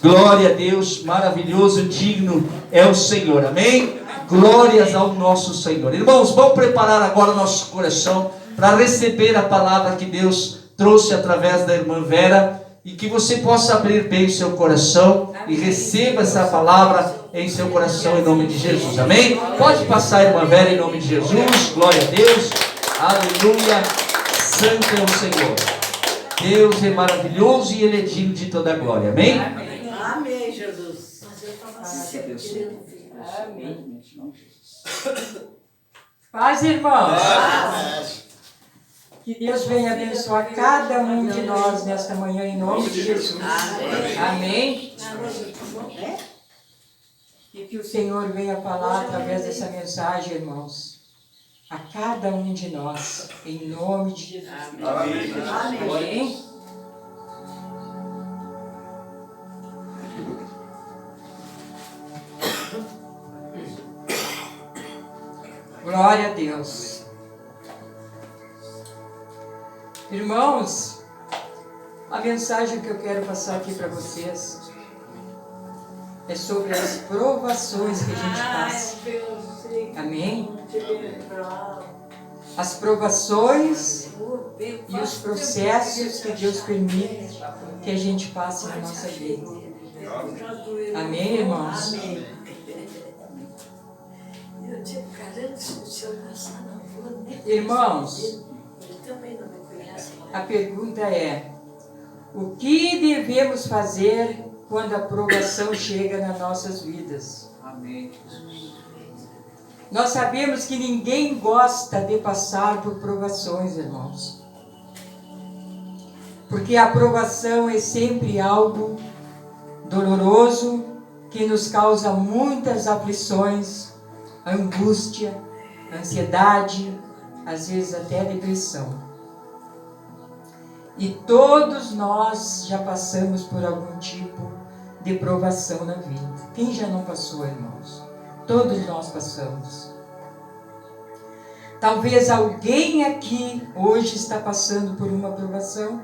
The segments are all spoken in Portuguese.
Glória a Deus, maravilhoso, digno é o Senhor, amém? Glórias ao nosso Senhor. Irmãos, vamos preparar agora o nosso coração para receber a palavra que Deus trouxe através da irmã Vera, e que você possa abrir bem o seu coração e receba essa palavra em seu coração em nome de Jesus, amém? Pode passar, irmã Vera, em nome de Jesus. Glória a Deus, aleluia, santo é o Senhor. Deus é maravilhoso e Ele é digno de toda a glória, amém? Amém, Jesus. Amém. Paz, irmãos. Paz. Que Deus venha abençoar cada um de nós nesta manhã, em nome de Jesus. Amém. E que o Senhor venha falar através dessa mensagem, irmãos, a cada um de nós, em nome de Jesus. Amém. Amém. Glória a Deus. Irmãos, a mensagem que eu quero passar aqui para vocês é sobre as provações que a gente passa. Amém? As provações e os processos que Deus permite que a gente passe na nossa vida. Amém, irmãos? Irmãos, a pergunta é: o que devemos fazer quando a provação chega nas nossas vidas? Amém. Nós sabemos que ninguém gosta de passar por provações, irmãos. Porque a provação é sempre algo doloroso, que nos causa muitas aflições, angústia, ansiedade, às vezes até depressão. E todos nós já passamos por algum tipo de provação na vida. Quem já não passou, irmãos? Todos nós passamos. Talvez alguém aqui hoje está passando por uma provação.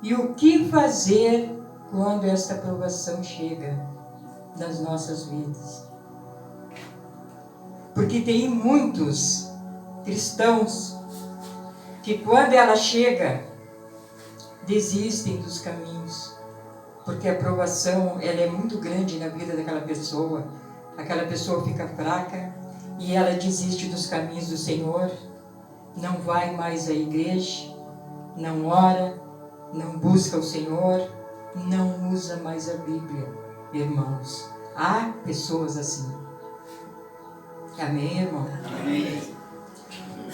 E o que fazer quando esta provação chega nas nossas vidas? Porque tem muitos cristãos que quando ela chega, desistem dos caminhos, porque a provação ela é muito grande na vida daquela pessoa. Aquela pessoa fica fraca e ela desiste dos caminhos do Senhor, não vai mais à igreja, não ora, não busca o Senhor, não usa mais a Bíblia. Irmãos, há pessoas assim. Amém, irmão? Amém.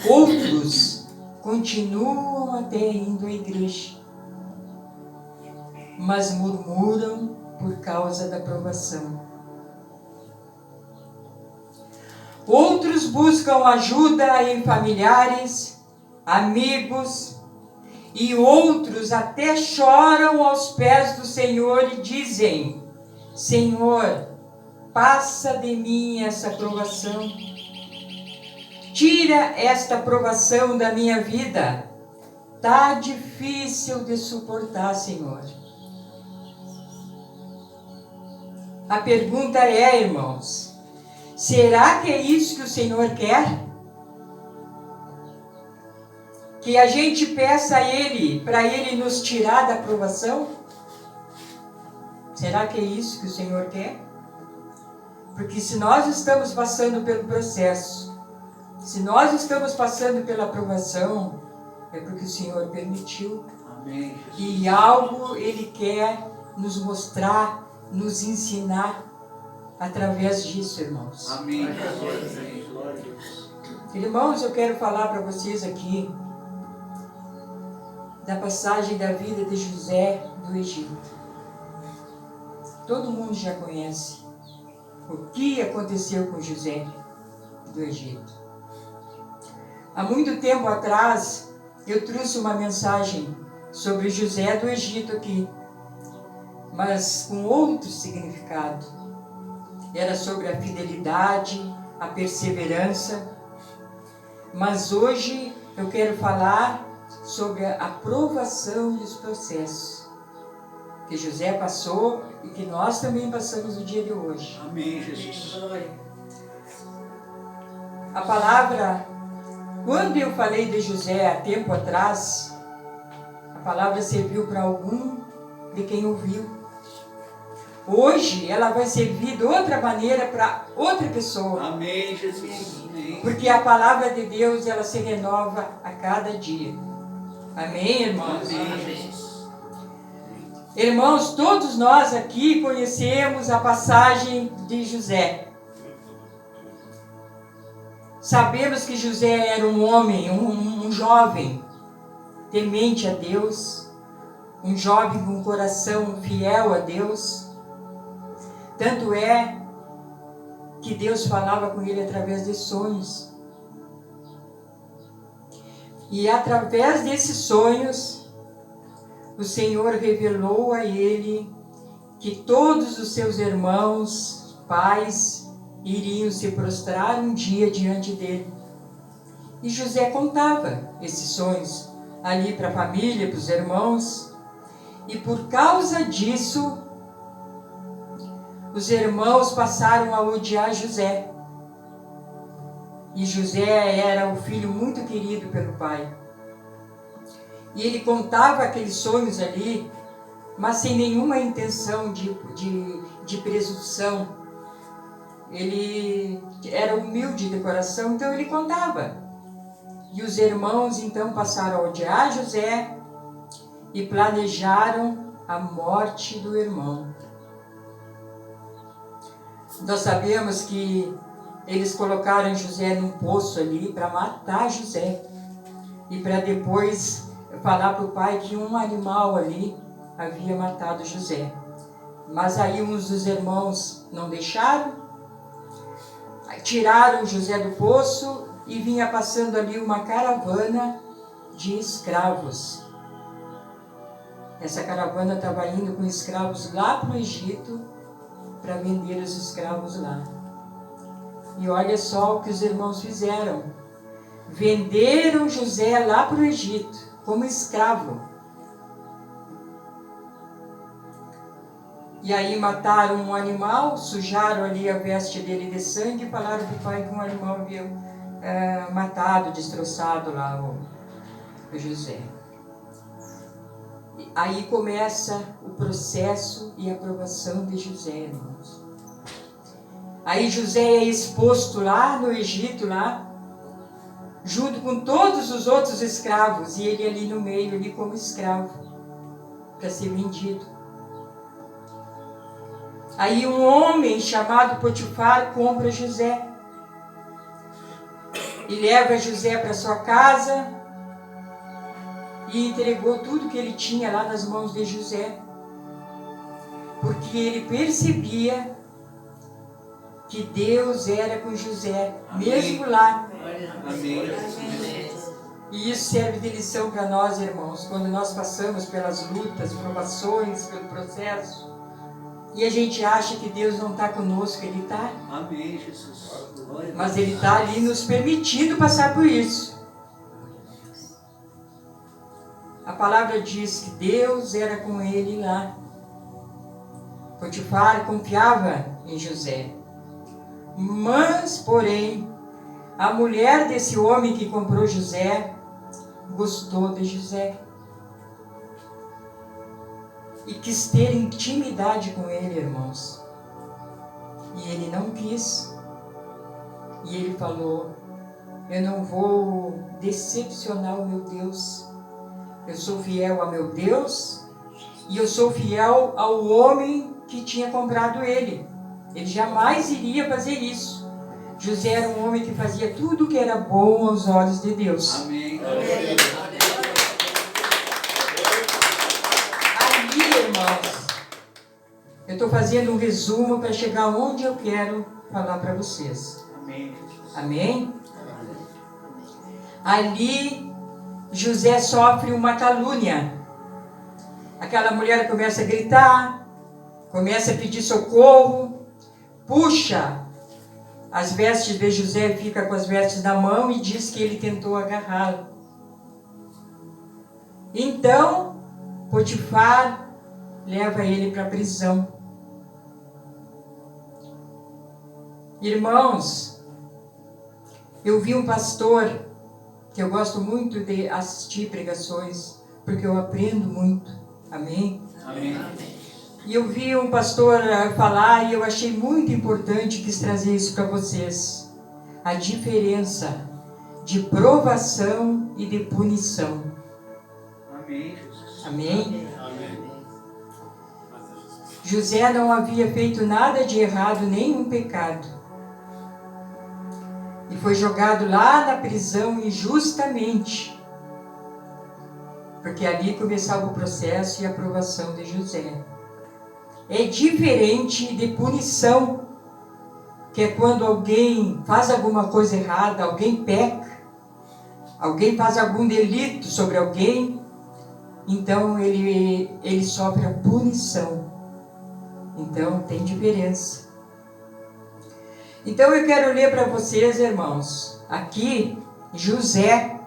Outros continuam até indo à igreja, mas murmuram por causa da provação. Outros buscam ajuda em familiares, amigos, e outros até choram aos pés do Senhor e dizem: Senhor, passa de mim essa provação. Tira esta provação da minha vida. Tá difícil de suportar, Senhor. A pergunta é, irmãos, será que é isso que o Senhor quer? Que a gente peça a Ele, para Ele nos tirar da provação? Será que é isso que o Senhor quer? Porque se nós estamos passando pelo processo, se nós estamos passando pela provação, é porque o Senhor permitiu. Amém. E algo Ele quer nos mostrar, nos ensinar através disso, irmãos. Amém. Irmãos, eu quero falar para vocês aqui da passagem da vida de José do Egito. Todo mundo já conhece o que aconteceu com José do Egito. Há muito tempo atrás, eu trouxe uma mensagem sobre José do Egito aqui, mas com outro significado. Era sobre a fidelidade, a perseverança. Mas hoje eu quero falar sobre a provação e os processos. que José passou e que nós também passamos no dia de hoje. Amém, Jesus. A palavra, quando eu falei de José há tempo atrás, a palavra serviu para algum de quem ouviu. Hoje ela vai servir de outra maneira para outra pessoa. Amém, Jesus. Amém. Porque a palavra de Deus, ela se renova a cada dia. Amém, irmãos? Amém. Irmãos, todos nós aqui conhecemos a passagem de José. Sabemos que José era um homem, um jovem, temente a Deus, um jovem com um coração fiel a Deus. Tanto é que Deus falava com ele através de sonhos. E através desses sonhos, o Senhor revelou a ele que todos os seus irmãos, pais, iriam se prostrar um dia diante dele. E José contava esses sonhos ali para a família, para os irmãos. E por causa disso, os irmãos passaram a odiar José. E José era o filho muito querido pelo pai. E ele contava aqueles sonhos ali, mas sem nenhuma intenção de presunção. Ele era humilde de coração, então ele contava. E os irmãos então passaram a odiar José e planejaram a morte do irmão. Nós sabemos que eles colocaram José num poço ali para matar José. E para depois falar para o pai que um animal ali havia matado José. Mas aí uns dos irmãos não deixaram, tiraram José do poço e vinha passando ali uma caravana de escravos. Essa caravana estava indo com escravos lá para o Egito para vender os escravos lá. E olha só o que os irmãos fizeram. Venderam José lá para o Egito como escravo. E aí mataram um animal, sujaram ali a veste dele de sangue e falaram para o pai que um animal havia matado, destroçado lá o José. E aí começa o processo e a aprovação de José, irmãos. Aí José é exposto lá no Egito, lá, junto com todos os outros escravos, e ele ali no meio, ali como escravo, para ser vendido. Aí um homem chamado Potifar compra José e leva José para sua casa e entregou tudo que ele tinha lá nas mãos de José, porque ele percebia que Deus era com José, mesmo lá. Amém. E isso serve de lição para nós, irmãos, quando nós passamos pelas lutas, provações, pelo processo, e a gente acha que Deus não está conosco. Ele está. Amém, Jesus. Mas Ele está ali nos permitindo passar por isso. A palavra diz que Deus era com ele lá. Potifar confiava em José. Mas, porém, a mulher desse homem que comprou José gostou de José e quis ter intimidade com ele, irmãos. E ele não quis. E ele falou: eu não vou decepcionar o meu Deus. Eu sou fiel a meu Deus e eu sou fiel ao homem que tinha comprado ele. Ele jamais iria fazer isso. José era um homem que fazia tudo o que era bom aos olhos de Deus. Amém. Ali, irmãos, eu estou fazendo um resumo para chegar onde eu quero falar para vocês. Amém. Amém? Ali, José sofre uma calúnia. Aquela mulher começa a gritar, começa a pedir socorro, puxa as vestes de José, fica com as vestes na mão e diz que ele tentou agarrá-lo. Então, Potifar leva ele para a prisão. Irmãos, eu vi um pastor, que eu gosto muito de assistir pregações, porque eu aprendo muito. Amém? Amém. E eu vi um pastor falar e eu achei muito importante, quis trazer isso para vocês. A diferença de provação e de punição. Amém, Jesus. Amém? Amém. José não havia feito nada de errado, nenhum pecado. E foi jogado lá na prisão injustamente. Porque ali começava o processo e a aprovação de José. É diferente de punição, que é quando alguém faz alguma coisa errada, alguém peca, alguém faz algum delito sobre alguém, então ele sofre a punição. Então tem diferença. Então eu quero ler para vocês, irmãos, aqui José,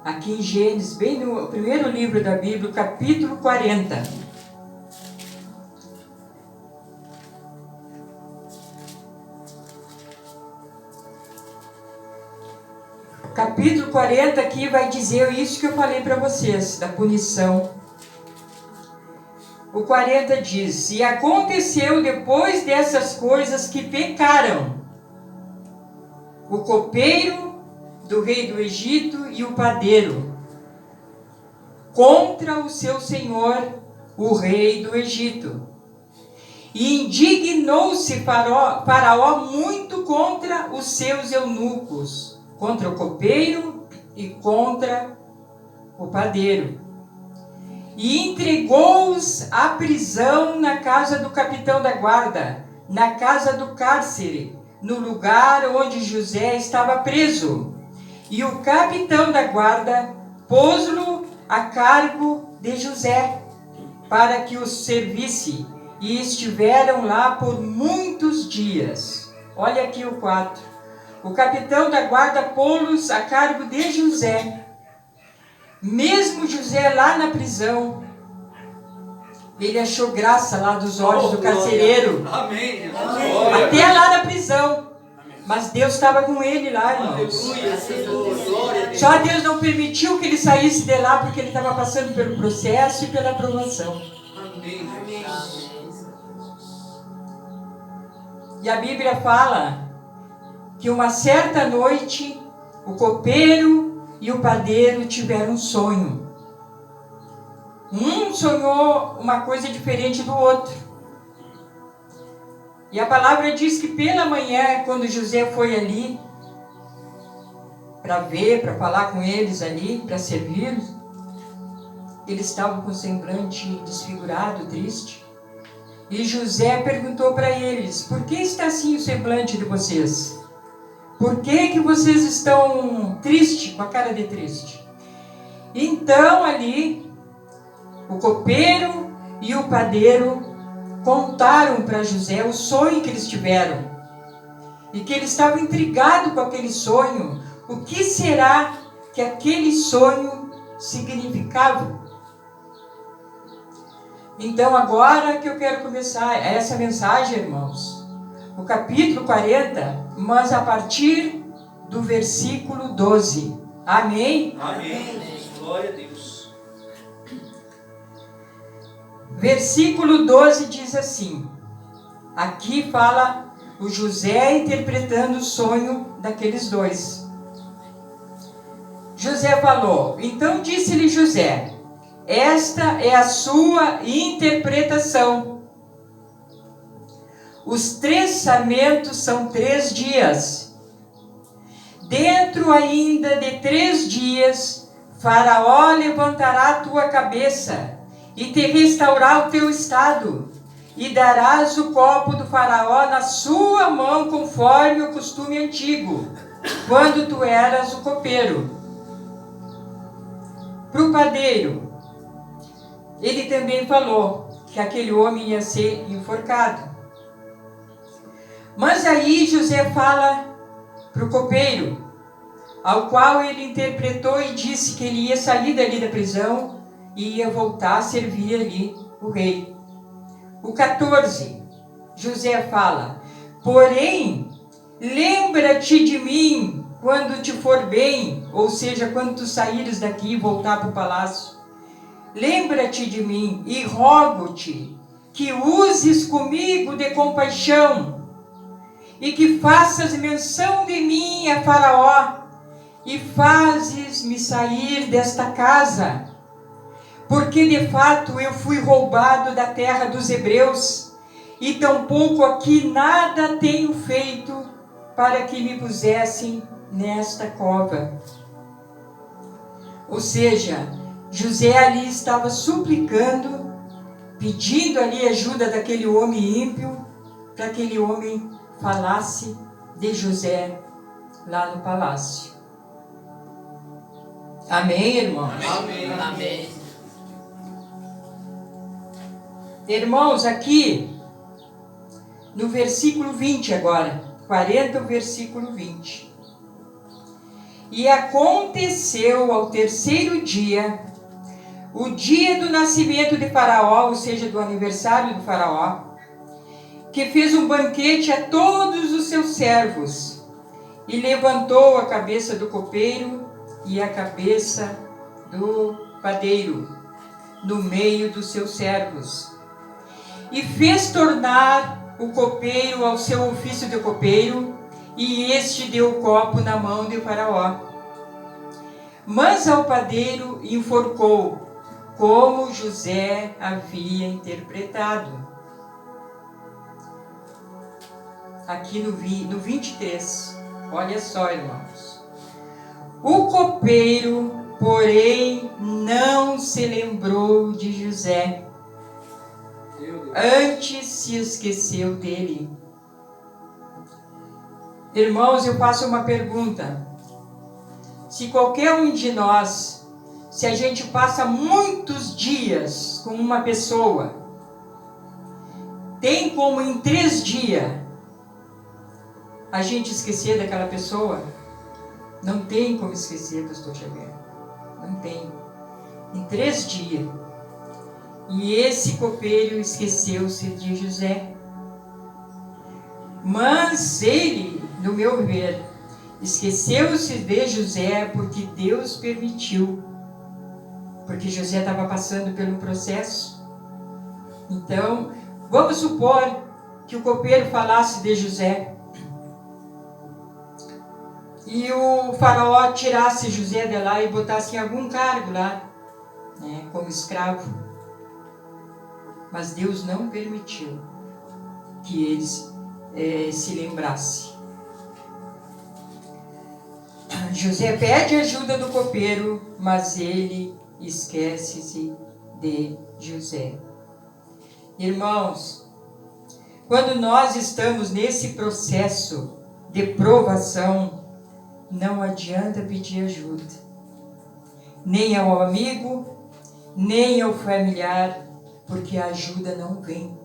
aqui em Gênesis, bem no primeiro livro da Bíblia, capítulo 40. Capítulo 40 aqui vai dizer isso que eu falei para vocês, da punição. O 40 diz: E aconteceu depois dessas coisas que pecaram o copeiro do rei do Egito e o padeiro contra o seu senhor, o rei do Egito. E indignou-se Faraó muito contra os seus eunucos, contra o copeiro e contra o padeiro. E entregou-os à prisão na casa do capitão da guarda, na casa do cárcere, no lugar onde José estava preso. E o capitão da guarda pôs-lo a cargo de José, para que os servisse, e estiveram lá por muitos dias. Olha aqui o 4. O capitão da guarda pô-los a cargo de José. Mesmo José lá na prisão, ele achou graça lá dos olhos do carcereiro. Amém, Jesus. Até lá na prisão. Mas Deus estava com ele lá, irmãos. Aleluia, Senhor. Glória a Deus. Só Deus não permitiu que ele saísse de lá, porque ele estava passando pelo processo e pela aprovação. Amém. Amém. E a Bíblia fala que uma certa noite o copeiro e o padeiro tiveram um sonho. Um sonhou uma coisa diferente do outro. E a palavra diz que pela manhã, quando José foi ali para ver, para falar com eles ali, para servi-los, eles estavam com o semblante desfigurado, triste. E José perguntou para eles: por que está assim o semblante de vocês? Por que vocês estão tristes, com a cara de triste? Então ali, o copeiro e o padeiro contaram para José o sonho que eles tiveram. E que eles estavam intrigados com aquele sonho. O que será que aquele sonho significava? Então agora que eu quero começar essa mensagem, irmãos. O capítulo 40, mas a partir do versículo 12. Amém? Amém. Glória a Deus. Versículo 12 diz assim. Aqui fala o José interpretando o sonho daqueles dois. José falou: então disse-lhe José: esta é a sua interpretação. Os 3 sarmentos são 3 dias. Dentro ainda de 3 dias, Faraó levantará a tua cabeça e te restaurará o teu estado, e darás o copo do Faraó na sua mão, conforme o costume antigo, quando tu eras o copeiro. Para o padeiro, ele também falou que aquele homem ia ser enforcado. Mas aí José fala para o copeiro, ao qual ele interpretou e disse que ele ia sair dali da prisão e ia voltar a servir ali o rei. O 14, José fala: porém, lembra-te de mim quando te for bem, ou seja, quando tu saíres daqui e voltar para o palácio. Lembra-te de mim e rogo-te que uses comigo de compaixão e que faças menção de mim a Faraó e fazes-me sair desta casa, porque de fato eu fui roubado da terra dos hebreus e tampouco aqui nada tenho feito para que me pusessem nesta cova. Ou seja, José ali estava suplicando, pedindo ali ajuda daquele homem ímpio, para que aquele homem falasse de José lá no palácio. Amém, irmãos? Amém. Amém. Irmãos, aqui no versículo 20 agora, 40, o versículo 20. E aconteceu ao terceiro dia, o dia do nascimento de Faraó, ou seja, do aniversário do Faraó, que fez um banquete a todos os seus servos, e levantou a cabeça do copeiro e a cabeça do padeiro no meio dos seus servos, e fez tornar o copeiro ao seu ofício de copeiro, e este deu o copo na mão de Faraó. Mas ao padeiro enforcou, como José havia interpretado. Aqui no 23, olha só, irmãos. O copeiro, porém, não se lembrou de José, antes se esqueceu dele. Irmãos, eu faço uma pergunta. Se qualquer um de nós, se a gente passa muitos dias com uma pessoa, tem como em 3 dias a gente esquecer daquela pessoa? Não tem como esquecer, pastor Xavier. Não tem. Em 3 dias. E esse copeiro esqueceu-se de José. Mas ele, no meu ver, esqueceu-se de José porque Deus permitiu. Porque José estava passando pelo processo. Então, vamos supor que o copeiro falasse de José. E o Faraó tirasse José de lá e botasse em algum cargo lá, né, como escravo. Mas Deus não permitiu que eles se lembrasse. José pede ajuda do copeiro, mas ele esquece-se de José. Irmãos, quando nós estamos nesse processo de provação, não adianta pedir ajuda, nem ao amigo, nem ao familiar, porque a ajuda não vem.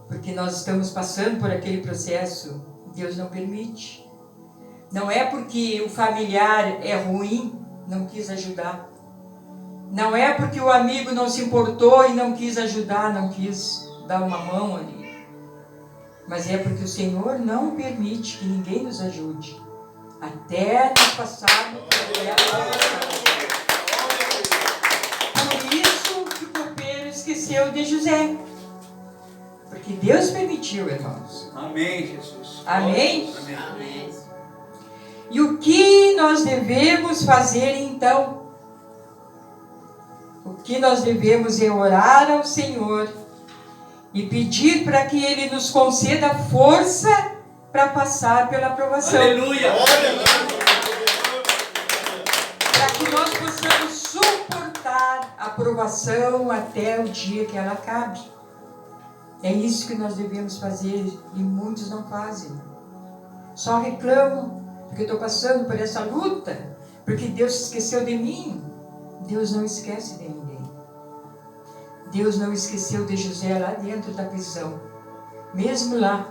Porque nós estamos passando por aquele processo, Deus não permite. Não é porque o familiar é ruim, não quis ajudar. Não é porque o amigo não se importou e não quis ajudar, não quis dar uma mão ali. Mas é porque o Senhor não permite que ninguém nos ajude, até nós passarmos por aquela provação. Por isso que o copeiro esqueceu de José. Porque Deus permitiu, irmãos. Amém, Jesus. Amém? Amém. E o que nós devemos fazer então? O que nós devemos é orar ao Senhor e pedir para que Ele nos conceda força para passar pela provação. Aleluia! Para que nós possamos suportar a provação até o dia que ela acabe. É isso que nós devemos fazer e muitos não fazem. Só reclamam, porque estou passando por essa luta, porque Deus se esqueceu de mim. Deus não esquece de ninguém. Deus não esqueceu de José lá dentro da prisão. Mesmo lá.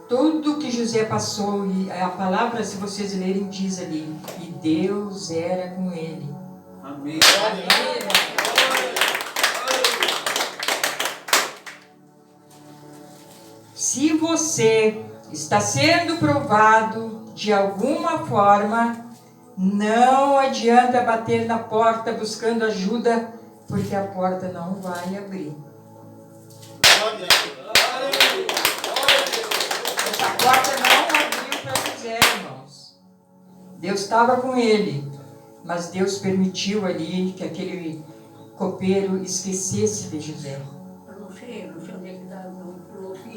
Tudo que José passou, e a palavra, se vocês lerem, diz ali, e Deus era com ele. Amém. Amém. se você está sendo provado de alguma forma, não adianta bater na porta buscando ajuda, porque a porta não vai abrir. Essa porta não abriu para José, irmãos. Deus estava com ele, mas Deus permitiu ali que aquele copeiro esquecesse de José.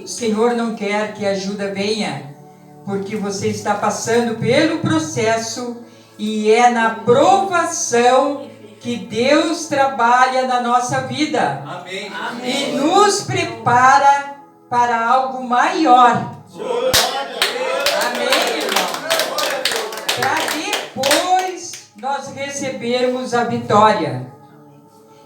O Senhor não quer que a ajuda venha, porque você está passando pelo processo e é na provação que Deus trabalha na nossa vida. Amém. E nos prepara para algo maior. Amém, irmão? Para depois nós recebermos a vitória.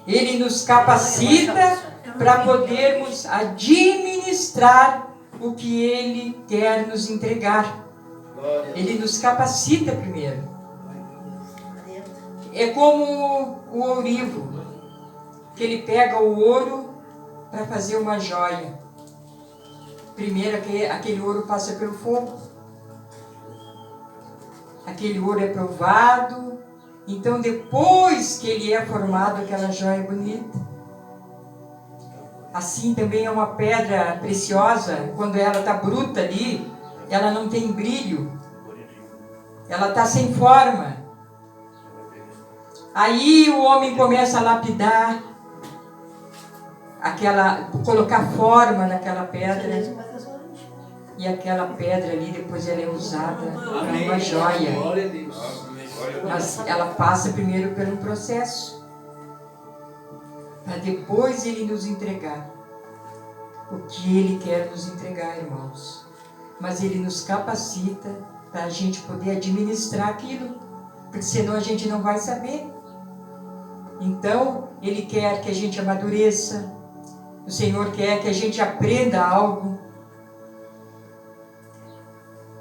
Ele nos capacita para podermos administrar o que Ele quer nos entregar. Ele nos capacita primeiro. É como o ourivo, que ele pega o ouro para fazer uma joia. Primeiro aquele ouro passa pelo fogo. Aquele ouro é provado. Então depois que ele é formado, aquela joia bonita. Assim também é uma pedra preciosa, quando ela está bruta ali, ela não tem brilho. Ela está sem forma. Aí o homem começa a lapidar, colocar forma naquela pedra. E aquela pedra ali, depois ela é usada para uma joia. Mas ela passa primeiro por um processo, para depois Ele nos entregar o que Ele quer nos entregar, irmãos. Mas Ele nos capacita para a gente poder administrar aquilo, porque senão a gente não vai saber. Então, Ele quer que a gente amadureça, o Senhor quer que a gente aprenda algo.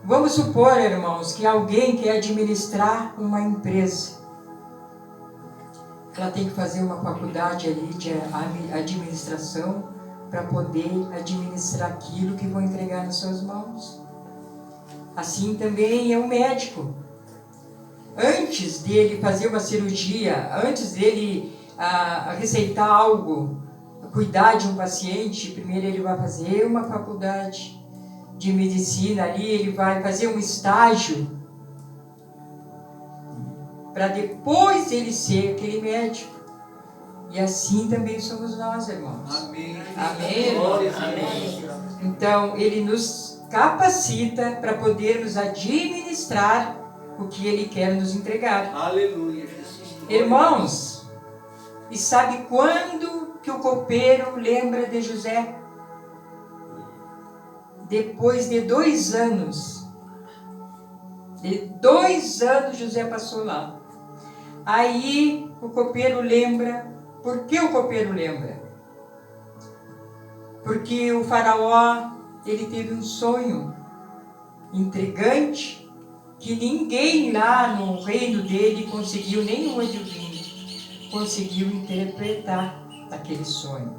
Vamos supor, irmãos, que alguém quer administrar uma empresa. Ela tem que fazer uma faculdade ali de administração para poder administrar aquilo que vão entregar nas suas mãos. Assim também é o médico. Antes dele fazer uma cirurgia, antes dele receitar algo, cuidar de um paciente, primeiro ele vai fazer uma faculdade de medicina ali, ele vai fazer um estágio para depois ele ser aquele médico. E assim também somos nós, irmãos. Amém. Amém. Amém. Então, Ele nos capacita para podermos administrar o que Ele quer nos entregar. Aleluia. Irmãos, e sabe quando que o copeiro lembra de José? Depois de 2 anos. De 2 anos José passou lá. Aí o copeiro lembra. Por que o copeiro lembra? Porque o faraó, ele teve um sonho intrigante que ninguém lá no reino dele conseguiu, nem o adivinho, conseguiu interpretar aquele sonho.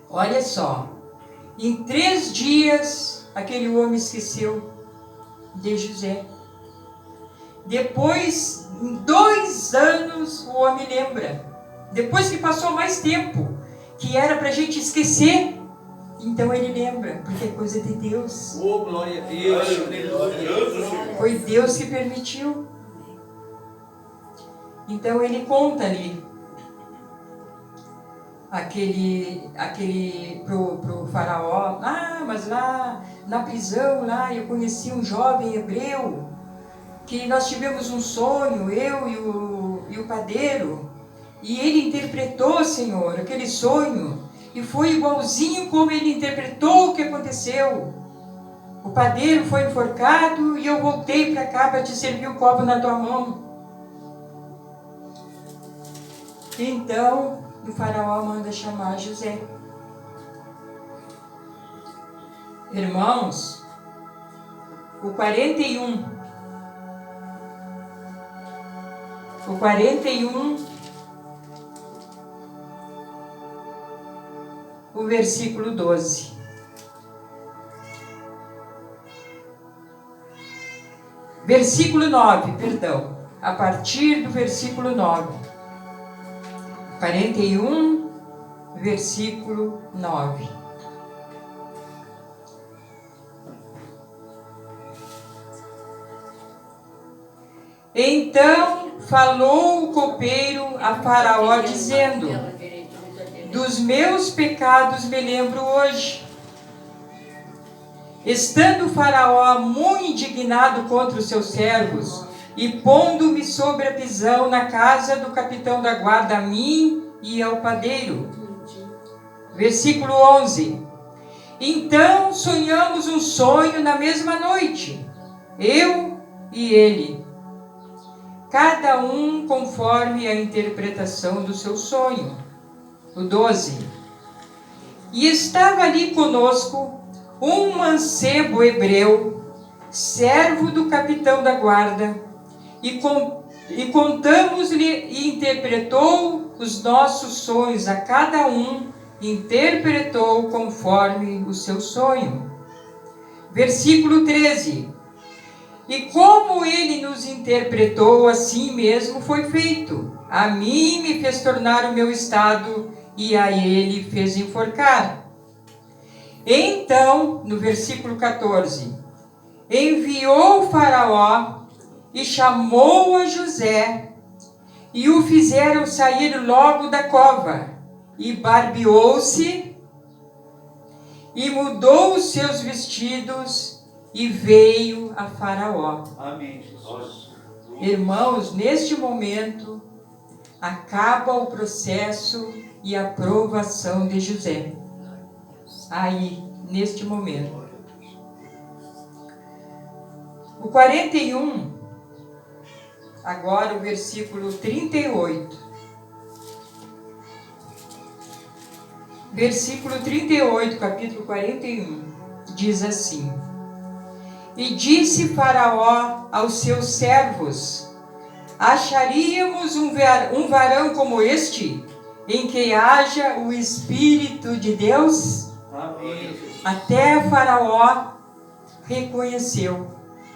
Olha só, em 3 dias aquele homem esqueceu de José. Depois, em 2 anos, o homem lembra. Depois que passou mais tempo, que era para a gente esquecer, então ele lembra, porque é coisa de Deus. Oh, glória a Deus. Foi Deus que permitiu. Então ele conta ali, pro faraó, mas lá na prisão, lá eu conheci um jovem hebreu, que nós tivemos um sonho, eu e o padeiro, e ele interpretou, Senhor, aquele sonho, e foi igualzinho como ele interpretou o que aconteceu. O padeiro foi enforcado e eu voltei para cá para te servir o copo na tua mão. Então, o faraó manda chamar José. Irmãos, o 41, o versículo 12. Versículo 9, perdão. A partir do versículo 9. 41, versículo 9. Então falou o copeiro a Faraó, dizendo: dos meus pecados me lembro hoje. Estando Faraó muito indignado contra os seus servos, e pondo-me sobre a prisão na casa do capitão da guarda, a mim e ao padeiro. Versículo 11. Então sonhamos um sonho na mesma noite, eu e ele, cada um conforme a interpretação do seu sonho. O 12. E estava ali conosco um mancebo hebreu, servo do capitão da guarda, e contamos-lhe, e interpretou os nossos sonhos, a cada um interpretou conforme o seu sonho. Versículo 13. E como ele nos interpretou, assim mesmo foi feito. A mim me fez tornar o meu estado, e a ele fez enforcar. Então, no versículo 14, enviou o Faraó e chamou a José, e o fizeram sair logo da cova, e barbeou-se, e mudou os seus vestidos, e veio a Faraó. Amém, Jesus. Irmãos, neste momento, acaba o processo e a provação de José. Aí, neste momento. O 41, agora o versículo 38. Versículo 38, capítulo 41, diz assim: E disse Faraó aos seus servos: acharíamos um varão como este, em que haja o Espírito de Deus? Amém. Até Faraó reconheceu,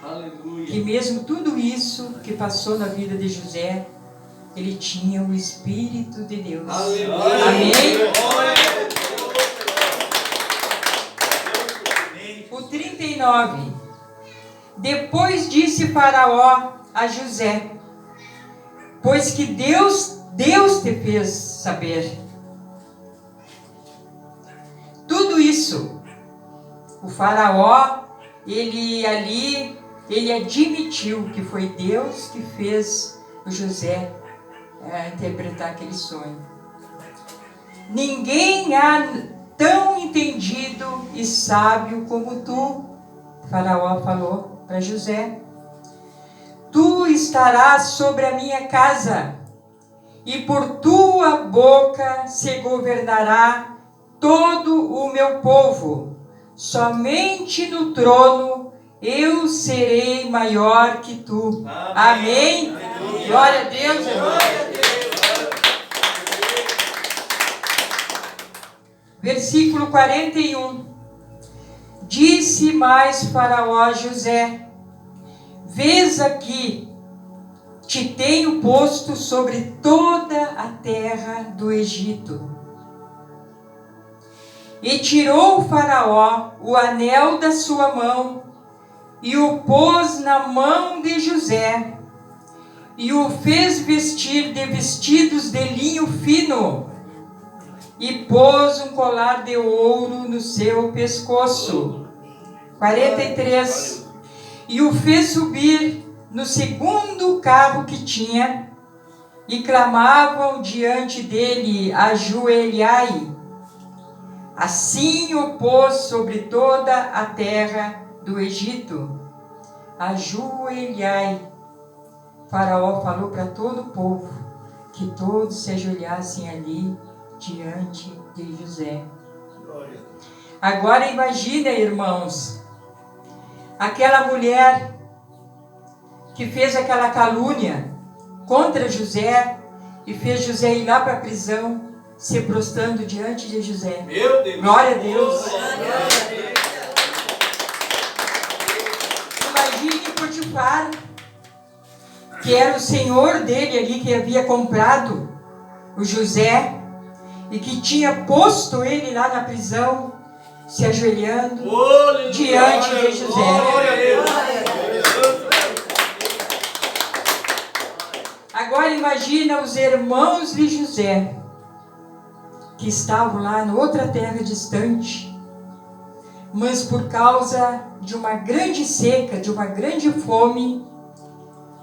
Aleluia, que mesmo tudo isso que passou na vida de José, ele tinha o Espírito de Deus. Aleluia. Amém? O 39. Depois disse Faraó a José: pois que Deus te fez saber. Tudo isso, o Faraó, ele admitiu que foi Deus que fez o José interpretar aquele sonho. Ninguém há tão entendido e sábio como tu, Faraó falou para José. Tu estarás sobre a minha casa, e por tua boca se governará todo o meu povo. Somente no trono eu serei maior que tu. Amém? Amém. Glória a Deus, irmão. Versículo 41. Disse mais Faraó a José: vês aqui, te tenho posto sobre toda a terra do Egito. E tirou o Faraó o anel da sua mão, e o pôs na mão de José, e o fez vestir de vestidos de linho fino, e pôs um colar de ouro no seu pescoço. 43. E o fez subir no segundo carro que tinha, e clamavam diante dele: ajoelhai. Assim o pôs sobre toda a terra do Egito. Ajoelhai. Faraó falou para todo o povo que todos se ajoelhassem ali diante de José. Agora imagina, irmãos, aquela mulher que fez aquela calúnia contra José e fez José ir lá para a prisão, se prostrando diante de José. Meu Deus. Glória a Deus. Imagine Potifar que era o senhor dele ali que havia comprado o José e que tinha posto ele lá na prisão, se ajoelhando diante de José. Agora imagina os irmãos de José, que estavam lá em outra terra distante, mas por causa de uma grande seca, de uma grande fome,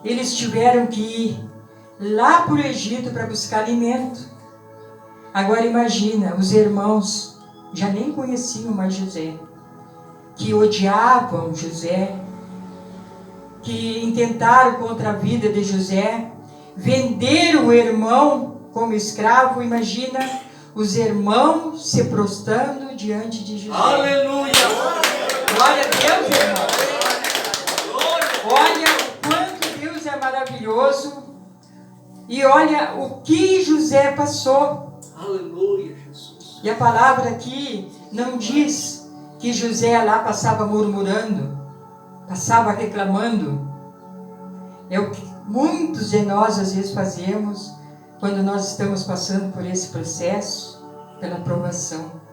eles tiveram que ir lá para o Egito para buscar alimento. Agora imagina, os irmãos já nem conheciam mais José, que odiavam José, que intentaram contra a vida de José, venderam o irmão como escravo. Imagina os irmãos se prostrando diante de José. Aleluia! Glória a Deus, irmão. Olha o quanto Deus é maravilhoso. E olha o que José passou. Aleluia, Jesus. E a palavra aqui não diz que José lá passava murmurando, passava reclamando. É o que muitos de nós às vezes fazemos quando nós estamos passando por esse processo, pela provação.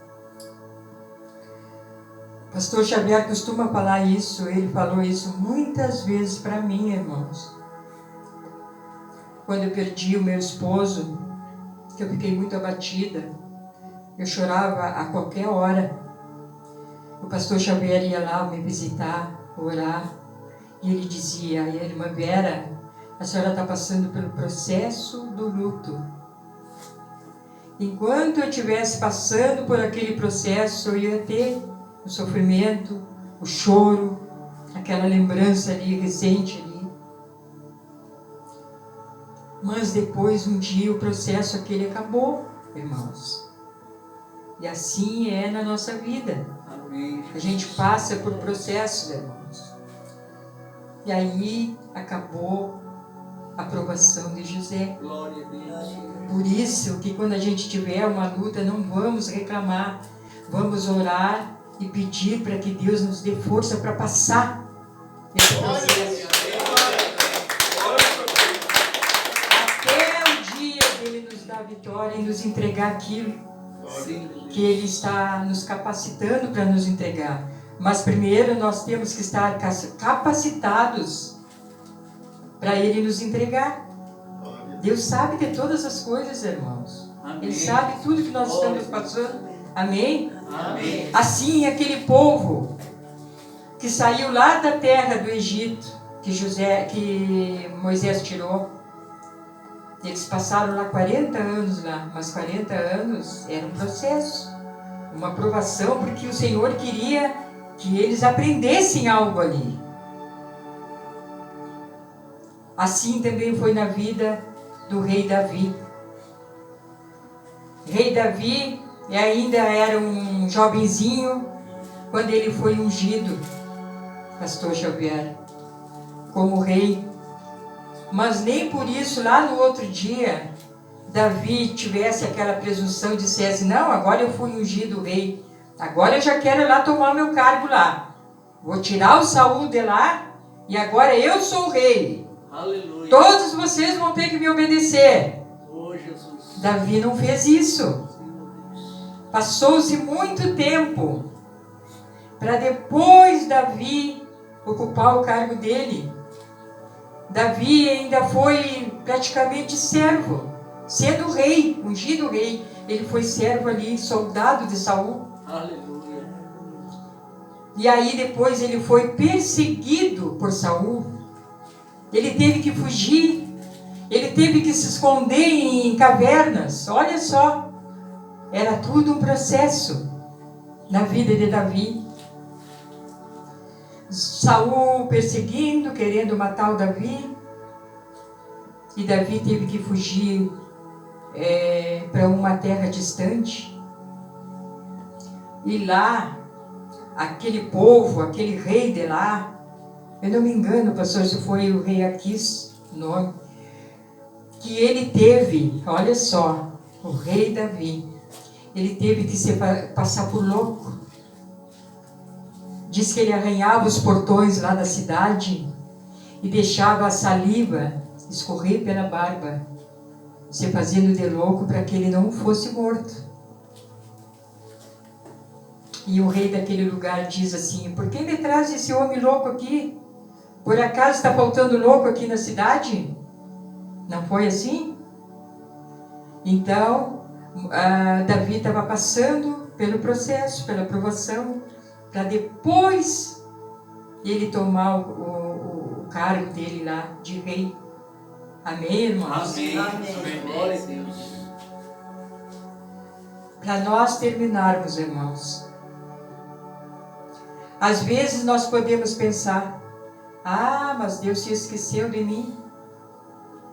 O pastor Xavier costuma falar isso, ele falou isso muitas vezes para mim, irmãos. Quando eu perdi o meu esposo, que eu fiquei muito abatida, eu chorava a qualquer hora. O pastor Xavier ia lá me visitar, orar, e ele dizia: irmã Vera, a senhora está passando pelo processo do luto. Enquanto eu estivesse passando por aquele processo, eu ia ter o sofrimento, o choro, aquela lembrança ali, recente ali. Mas depois, um dia, o processo aquele acabou, irmãos. E assim é na nossa vida. Amém. A gente passa por processos, irmãos. E aí acabou a provação de José. Glória a Deus. Por isso que quando a gente tiver uma luta, não vamos reclamar. Vamos orar e pedir para que Deus nos dê força para passar esse processo. Até o dia dele nos dar vitória e nos entregar aquilo que Ele está nos capacitando para nos entregar. Mas primeiro nós temos que estar capacitados para Ele nos entregar. Deus sabe de todas as coisas, irmãos. Amém. Ele sabe tudo que nós estamos passando. Amém? Amém. Assim, aquele povo que saiu lá da terra do Egito, que Moisés tirou, eles passaram lá 40 anos lá, mas 40 anos era um processo, uma provação, porque o Senhor queria que eles aprendessem algo ali. Assim também foi na vida do rei Davi. O rei Davi ainda era um jovenzinho quando ele foi ungido, pastor Xavier, como rei. Mas nem por isso, lá no outro dia, Davi tivesse aquela presunção de dizer assim: não, agora eu fui ungido rei, agora eu já quero ir lá tomar meu cargo lá. Vou tirar o Saul de lá e agora eu sou o rei. Aleluia. Todos vocês vão ter que me obedecer. Oh, Jesus. Davi não fez isso. Passou-se muito tempo para depois Davi ocupar o cargo dele. Davi ainda foi praticamente servo, sendo rei, ungido rei. Ele foi servo ali, soldado de Saul. Aleluia. E aí depois ele foi perseguido por Saul. Ele teve que fugir. Ele teve que se esconder em cavernas. Olha só. Era tudo um processo na vida de Davi. Saul perseguindo, querendo matar o Davi. E Davi teve que fugir para uma terra distante. E lá, aquele povo, aquele rei de lá, eu não me engano, pastor, se foi o rei Aquis, o nome, que ele teve, olha só, o rei Davi, ele teve que passar por louco. Diz que ele arranhava os portões lá da cidade e deixava a saliva escorrer pela barba, se fazendo de louco para que ele não fosse morto. E o rei daquele lugar diz assim: por que me traz esse homem louco aqui? Por acaso está faltando louco aqui na cidade? Não foi assim? Então, Davi estava passando pelo processo, pela provação, para depois ele tomar o cargo dele lá de rei. Amém, irmãos? Amém. Amém. Glória a Deus. Para nós terminarmos, irmãos, às vezes nós podemos pensar: ah, mas Deus se esqueceu de mim.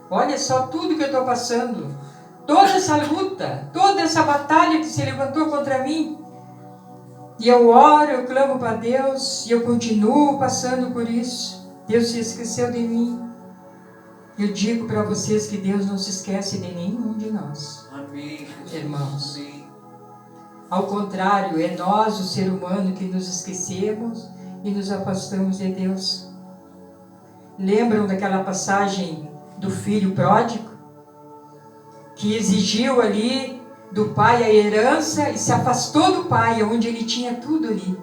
Olha só tudo que eu estou passando, toda essa luta, toda essa batalha que se levantou contra mim. E eu oro, eu clamo para Deus, e eu continuo passando por isso. Deus se esqueceu de mim. Eu digo para vocês que Deus não se esquece de nenhum de nós. Amém, Jesus. Irmãos. Amém. Ao contrário, é nós, o ser humano, que nos esquecemos e nos afastamos de Deus. Lembram daquela passagem do filho pródigo? Que exigiu ali do pai a herança e se afastou do pai, onde ele tinha tudo ali.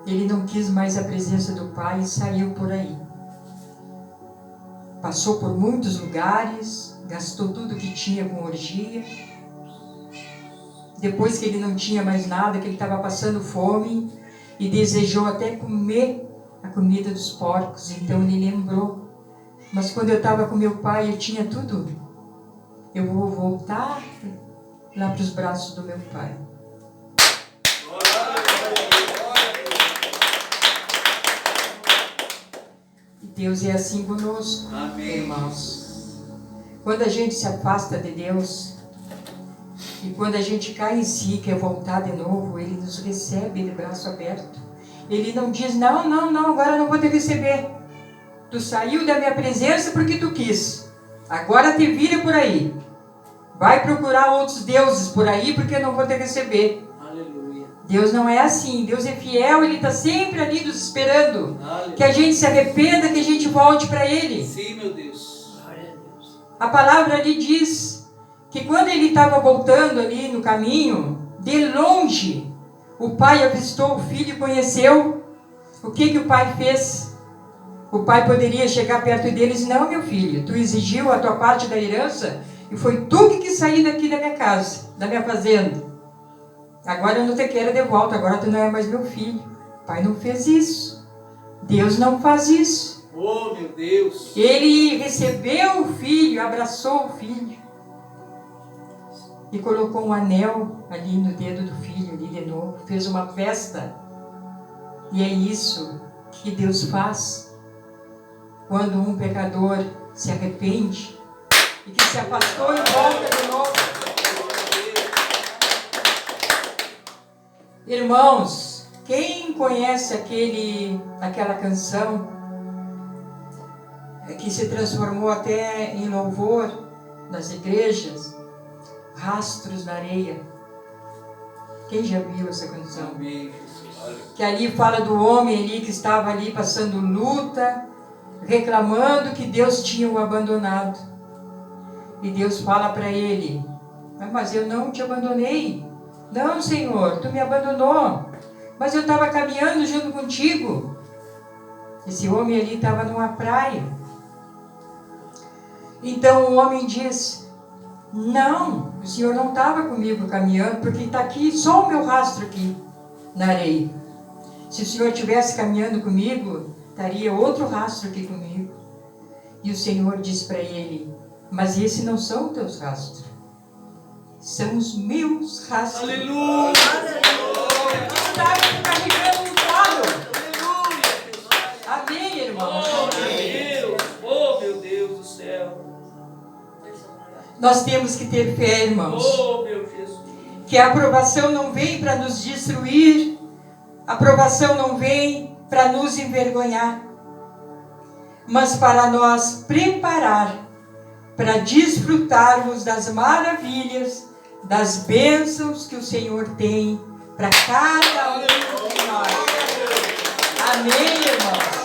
Ele não quis mais a presença do pai e saiu por aí. Passou por muitos lugares, gastou tudo que tinha com orgia. Depois que ele não tinha mais nada, que ele estava passando fome e desejou até comer a comida dos porcos. Então ele lembrou: mas quando eu estava com meu pai, eu tinha tudo. Eu vou voltar lá para os braços do meu pai. E Deus é assim conosco, Amém. irmãos. Quando a gente se afasta de Deus, e quando a gente cai em si, quer voltar de novo, Ele nos recebe de braço aberto. Ele não diz: não, agora eu não vou te receber. Tu saiu da minha presença porque tu quis. Agora te vira por aí. Vai procurar outros deuses por aí porque eu não vou te receber. Aleluia. Deus não é assim. Deus é fiel, Ele está sempre ali nos esperando. Aleluia. Que a gente se arrependa, que a gente volte para Ele. Sim, meu Deus. Glória a Deus. A palavra ali diz que quando ele estava voltando ali no caminho, de longe, o pai avistou o filho e conheceu. O que o pai fez? O pai poderia chegar perto dele e dizer: não, meu filho, tu exigiu a tua parte da herança e foi tu que quis sair daqui da minha casa, da minha fazenda. Agora eu não te quero de volta, agora tu não é mais meu filho. O pai não fez isso. Deus não faz isso. Oh, meu Deus. Ele recebeu o filho, abraçou o filho e colocou um anel ali no dedo do filho, ali de novo, fez uma festa. E é isso que Deus faz quando um pecador se arrepende e que se afastou e volta de novo. Irmãos, quem conhece aquela canção que se transformou até em louvor nas igrejas, Rastros na Areia? Quem já viu essa canção? Amém, Jesus. Que ali fala do homem ali que estava ali passando luta, reclamando que Deus tinha o abandonado. E Deus fala para ele: mas eu não te abandonei. Não, Senhor, tu me abandonou, mas eu estava caminhando junto contigo. Esse homem ali estava numa praia. Então o homem diz: não, o Senhor não estava comigo caminhando, porque está aqui só o meu rastro aqui na areia. Se o Senhor estivesse caminhando comigo, estaria outro rastro aqui comigo. E o Senhor diz para ele: mas esses não são os teus rastros, são os meus rastros. Aleluia. Está carregando um fardo. Amém, irmãos? Oh, meu Deus do céu. Nós temos que ter fé, irmãos. Oh, meu Jesus. Que a aprovação não vem para nos destruir, a aprovação não vem para nos envergonhar, mas para nós preparar, para desfrutarmos das maravilhas, das bênçãos que o Senhor tem para cada um de nós. Amém, irmãos?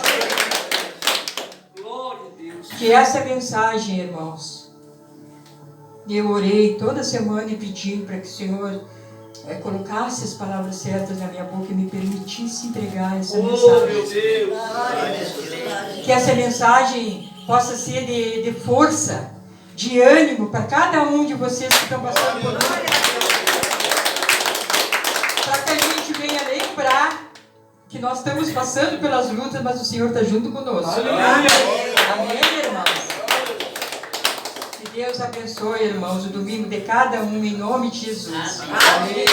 Glória a Deus. Que essa mensagem, irmãos, eu orei toda semana e pedi para que o Senhor colocasse as palavras certas na minha boca e me permitisse entregar essa mensagem. Meu Deus. Que essa mensagem possa ser de força, de ânimo para cada um de vocês que estão passando por luta. Para que a gente venha lembrar que nós estamos passando pelas lutas, mas o Senhor está junto conosco. Amém, irmãos? Que Deus abençoe, irmãos, o domingo de cada um, em nome de Jesus. Amém.